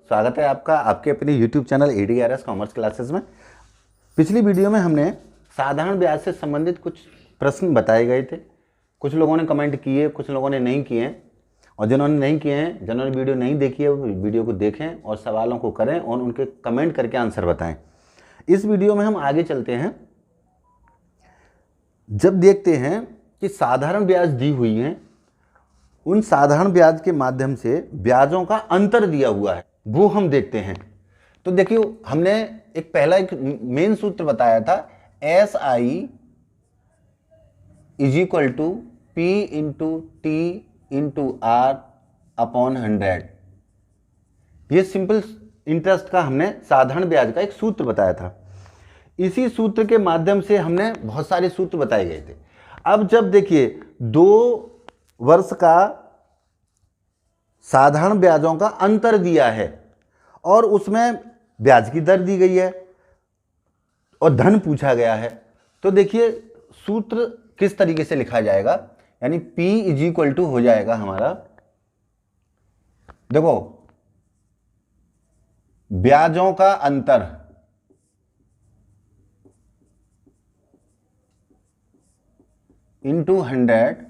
स्वागत है आपका आपके अपने YouTube channel ADRS commerce classes में। पिछली वीडियो में हमने साधारण ब्याज से संबंधित कुछ प्रश्न बताए गए थे। कुछ लोगों ने कमेंट किए, कुछ लोगों ने नहीं किए हैं, और जिन्होंने नहीं किए हैं, जिन्होंने वीडियो नहीं देखी है, वो वीडियो को देखें और सवालों को करें और उनके कमेंट करके आंसर बताएं। इस वीडियो में हम आगे चलते हैं। जब देखते हैं कि साधारण ब्याज दी हुई है, उन साधारण ब्याज के माध्यम से ब्याजों का अंतर दिया हुआ है, वो हम देखते हैं। तो देखिए, हमने एक मेन सूत्र बताया था, SI is equal to P into T into R upon 100। ये सिंपल इंटरेस्ट का हमने साधारण ब्याज का एक सूत्र बताया था। इसी सूत्र के माध्यम से हमने बहुत सारे सूत्र बताए गए थे। अब जब देखिए 2 वर्ष का साधारण ब्याजों का अंतर दिया है और उसमें ब्याज की दर दी गई है और धन पूछा गया है, तो देखिए सूत्र किस तरीके से लिखा जाएगा। यानी P इज इक्वल टू हो जाएगा हमारा, देखो, ब्याजों का अंतर इंटू 100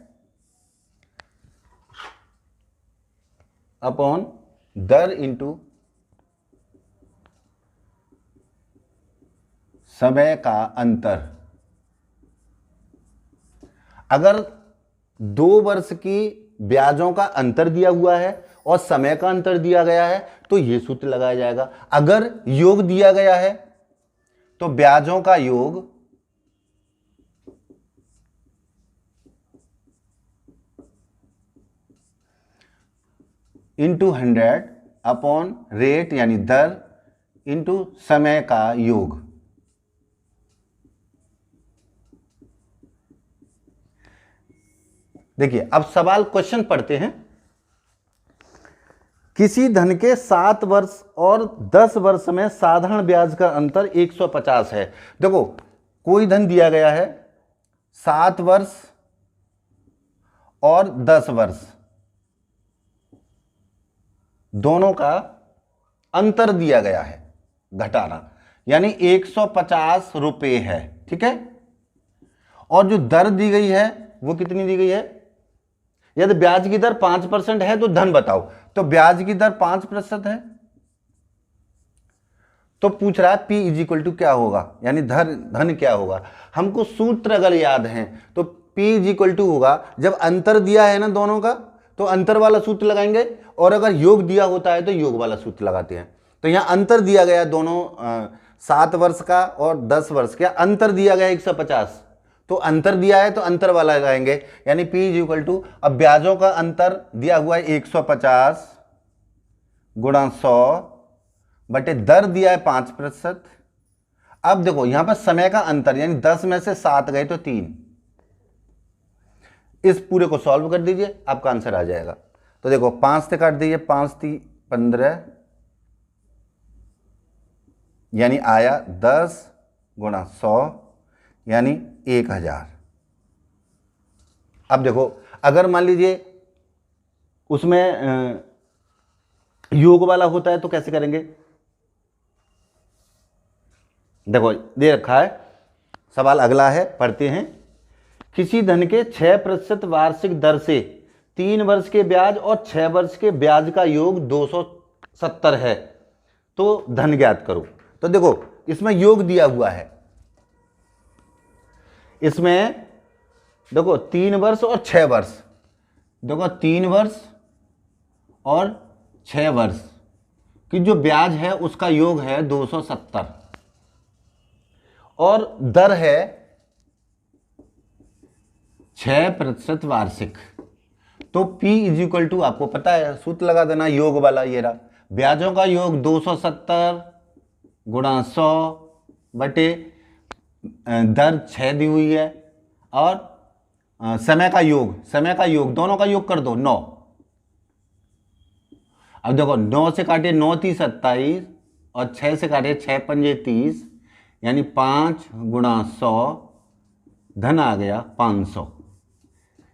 अपॉन दर इंटू समय का अंतर। अगर 2 वर्ष की ब्याजों का अंतर दिया हुआ है और समय का अंतर दिया गया है तो यह सूत्र लगाया जाएगा। अगर योग दिया गया है तो ब्याजों का योग इंटू 100 अपॉन रेट यानी दर इंटू समय का योग। देखिए, अब सवाल क्वेश्चन पढ़ते हैं। किसी धन के 7 वर्ष और 10 वर्ष में साधारण ब्याज का अंतर 150 है। देखो, कोई धन दिया गया है, 7 वर्ष और 10 वर्ष, दोनों का अंतर दिया गया है घटाना, यानी 150 रुपए है, ठीक है। और जो दर दी गई है वो कितनी दी गई है। यदि ब्याज की दर 5% है तो धन बताओ, तो ब्याज की दर 5% है, तो पूछ रहा है P इज इक्वल टू क्या होगा, यानी धन क्या होगा। हमको सूत्र अगर याद है तो P इज इक्वल टू होगा, जब अंतर दिया है ना दोनों का तो अंतर वाला सूत्र लगाएंगे, और अगर योग दिया होता है तो योग वाला सूत्र लगाते हैं। तो यहां अंतर दिया गया दोनों 7 वर्ष का और 10 वर्ष का अंतर दिया गया 150, तो अंतर दिया है तो अंतर वाला लगाएंगे, यानी P इज इक्वल टू, अब ब्याजों का अंतर दिया हुआ है 150 गुणा 100 बटे दर दिया है 5%। अब देखो यहां पर समय का अंतर, यानी 10 में से 7 गए तो 3। इस पूरे को सॉल्व कर दीजिए, आपका आंसर आ जाएगा। तो देखो 5 से काट दीजिए, 5 3 15, यानी आया 10 गुणा 100 यानी 1000। अब देखो, अगर मान लीजिए उसमें योग वाला होता है तो कैसे करेंगे। देखो दे रखा है, सवाल अगला है, पढ़ते हैं। किसी धन के 6% वार्षिक दर से 3 वर्ष के ब्याज और 6 वर्ष के ब्याज का योग 270 है, तो धन ज्ञात करो। तो देखो इसमें योग दिया हुआ है, इसमें देखो 3 वर्ष और 6 वर्ष, देखो 3 वर्ष और 6 वर्ष की जो ब्याज है उसका योग है 270 और दर है 6% वार्षिक। तो P इज इक्वल टू आपको पता है, सूत्र लगा देना, योग वाला ये रहा, ब्याजों का योग 270 गुणा 100 बटे दर 6 दी हुई है, और समय का योग दोनों का योग कर दो 9। अब देखो 9 से काटे 9 30 27 और 6 से काटे 6 पंजे 30, यानी 5 गुणा 100, धन आ गया 500।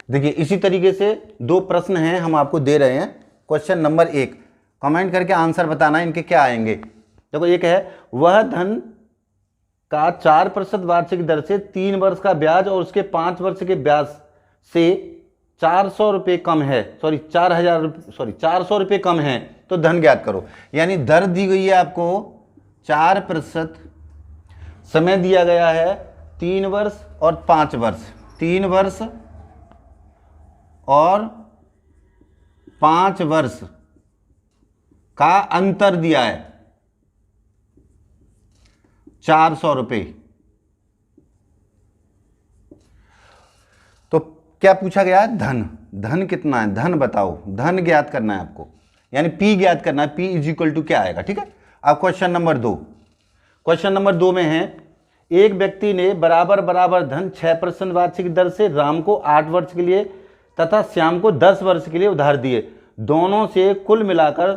देखिए इसी तरीके से 2 प्रश्न हैं हम आपको दे रहे हैं। क्वेश्चन नंबर 1, कमेंट करके आंसर बताना इनके क्या आएंगे। देखो एक है, वह धन का 4% वार्षिक दर से 3 वर्ष का ब्याज और उसके 5 वर्ष के ब्याज से 400 रुपये कम है, 400 रुपये कम है, तो धन ज्ञात करो। यानी दर दी गई है आपको 4%, समय दिया गया है 3 वर्ष और 5 वर्ष, 3 वर्ष और 5 वर्ष का अंतर दिया है 400 रुपये। तो क्या पूछा गया है? धन कितना है, धन बताओ, धन ज्ञात करना है आपको, यानी P ज्ञात करना है। P इज इक्वल टू क्या आएगा, ठीक है। अब क्वेश्चन नंबर 2, क्वेश्चन नंबर 2 में है, एक व्यक्ति ने बराबर बराबर धन 6% वार्षिक दर से राम को 8 वर्ष के लिए तथा श्याम को 10 वर्ष के लिए उधार दिए, दोनों से कुल मिलाकर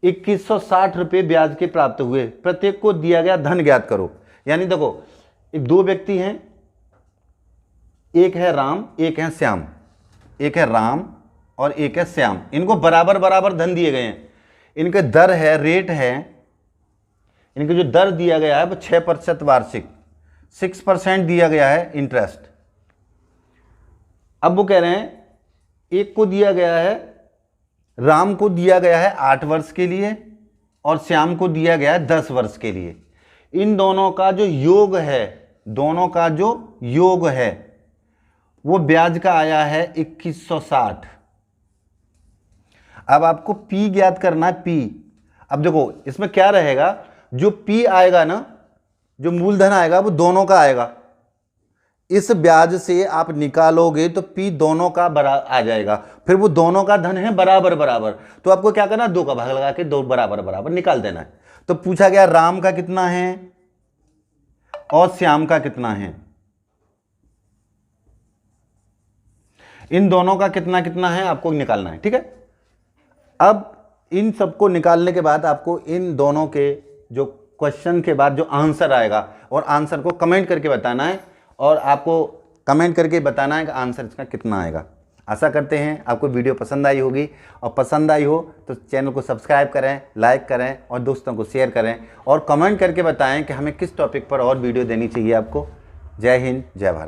2160 रुपये ब्याज के प्राप्त हुए, प्रत्येक को दिया गया धन ज्ञात करो। यानी देखो, एक 2 व्यक्ति हैं, एक है राम एक है श्याम, एक है राम और एक है श्याम, इनको बराबर बराबर धन दिए गए हैं। इनके दर है, रेट है, इनके जो दर दिया गया है वो 6% वार्षिक, 6% दिया गया है इंटरेस्ट। अब वो कह रहे हैं, एक को दिया गया है, राम को दिया गया है 8 वर्ष के लिए और श्याम को दिया गया है 10 वर्ष के लिए। इन दोनों का जो योग है, दोनों का जो योग है वो ब्याज का आया है 2160। अब आपको P ज्ञात करना है, P। अब देखो इसमें क्या रहेगा, जो P आएगा ना, जो मूलधन आएगा वो दोनों का आएगा। इस ब्याज से आप निकालोगे तो P दोनों का आ जाएगा, फिर वो दोनों का धन है बराबर बराबर, तो आपको क्या करना है, 2 का भाग लगा के 2 बराबर बराबर निकाल देना है। तो पूछा गया राम का कितना है और श्याम का कितना है, इन दोनों का कितना कितना है आपको निकालना है, ठीक है। अब इन सबको निकालने के बाद आपको इन दोनों के जो क्वेश्चन के बाद जो आंसर आएगा, और आंसर को कमेंट करके बताना है, और आपको कमेंट करके बताना है कि आंसर इसका कितना आएगा। आशा करते हैं आपको वीडियो पसंद आई होगी, और पसंद आई हो तो चैनल को सब्सक्राइब करें, लाइक करें और दोस्तों को शेयर करें, और कमेंट करके बताएं कि हमें किस टॉपिक पर और वीडियो देनी चाहिए आपको। जय हिंद, जय भारत।